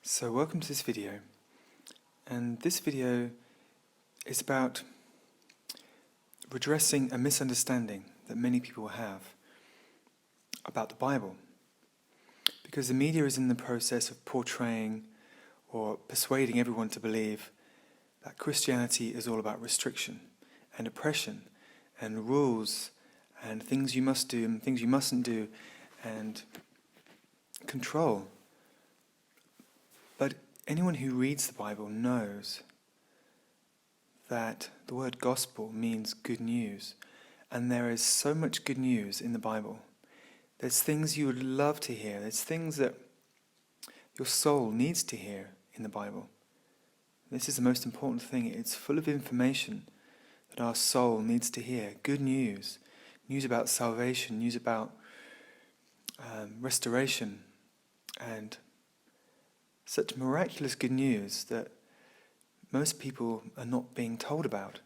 So welcome to this video, and this video is about redressing a misunderstanding that many people have about the Bible, because the media is in the process of portraying or persuading everyone to believe that Christianity is all about restriction and oppression and rules and things you must do and things you mustn't do and control. But anyone who reads the Bible knows that the word gospel means good news, and there is so much good news in the Bible. There's things you would love to hear. There's things that your soul needs to hear in the Bible. This is the most important thing. It's full of information that our soul needs to hear. Good news. News about salvation. News about restoration. And such miraculous good news that most people are not being told about.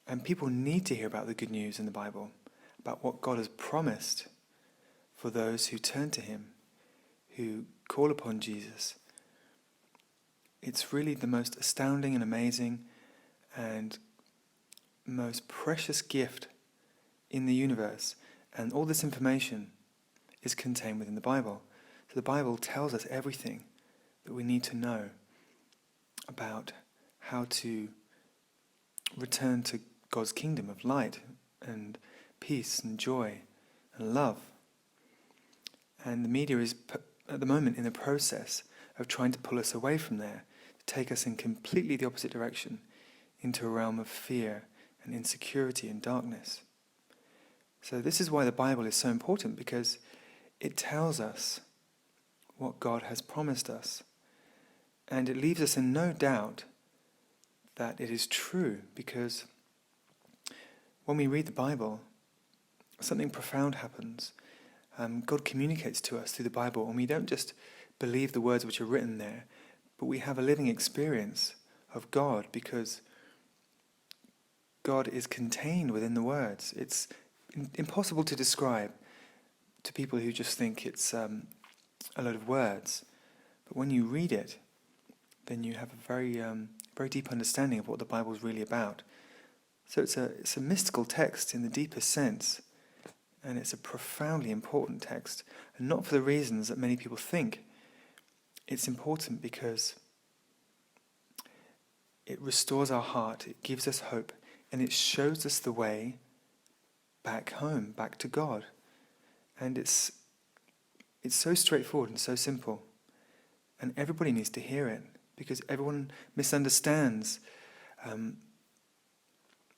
And people need to hear about the good news in the Bible, about what God has promised for those who turn to Him, who call upon Jesus. It's really the most astounding and amazing and most precious gift in the universe. And all this information is contained within the Bible. So the Bible tells us everything that we need to know about how to return to God's kingdom of light and peace and joy and love. And the media is at the moment in the process of trying to pull us away from there, to take us in completely the opposite direction, into a realm of fear and insecurity and darkness. So this is why the Bible is so important, because it tells us what God has promised us. And it leaves us in no doubt that it is true, because when we read the Bible, something profound happens. God communicates to us through the Bible, and we don't just believe the words which are written there, but we have a living experience of God, because God is contained within the words. It's impossible to describe to people who just think it's a load of words. But when you read it, then you have a very deep understanding of what the Bible is really about. So it's a mystical text in the deepest sense, and it's a profoundly important text, and not for the reasons that many people think. It's important because it restores our heart, it gives us hope, and it shows us the way back home, back to God. And it's so straightforward and so simple, and everybody needs to hear it, because everyone misunderstands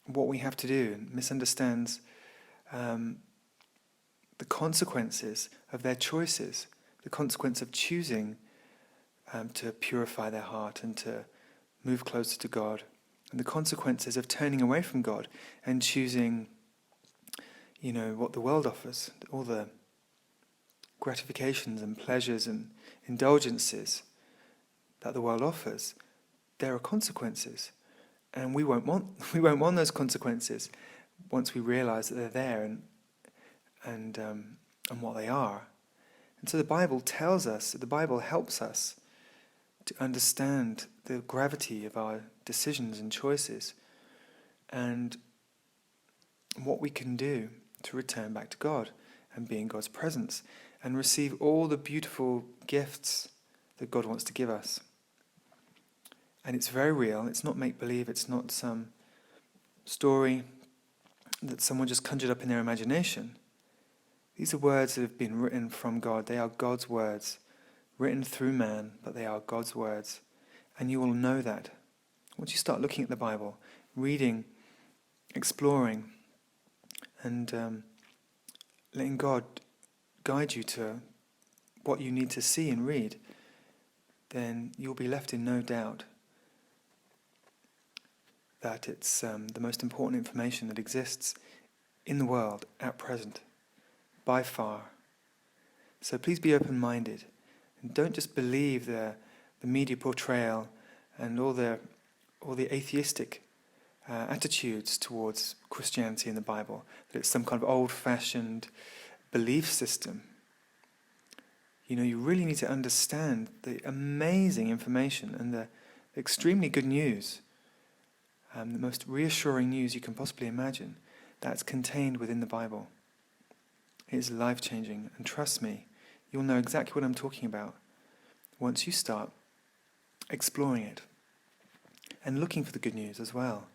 what we have to do, and misunderstands the consequences of their choices, the consequence of choosing to purify their heart and to move closer to God, and the consequences of turning away from God and choosing, what the world offers, all the gratifications and pleasures and indulgences that the world offers. There are consequences, and we won't want those consequences once we realize that they're there and what they are. And so the Bible tells us, the Bible helps us to understand the gravity of our decisions and choices, and what we can do to return back to God and be in God's presence and receive all the beautiful gifts that God wants to give us. And it's very real. It's not make-believe. It's not some story that someone just conjured up in their imagination. These are words that have been written from God. They are God's words, written through man, but they are God's words. And you will know that once you start looking at the Bible, reading, exploring, and letting God guide you to what you need to see and read, then you'll be left in no doubt that it's the most important information that exists in the world at present, by far. So please be open-minded, and don't just believe the media portrayal and all the atheistic attitudes towards Christianity in the Bible, that it's some kind of old-fashioned belief system. You really need to understand the amazing information and the extremely good news, the most reassuring news you can possibly imagine, that's contained within the Bible. It is life-changing, and trust me, you'll know exactly what I'm talking about once you start exploring it and looking for the good news as well.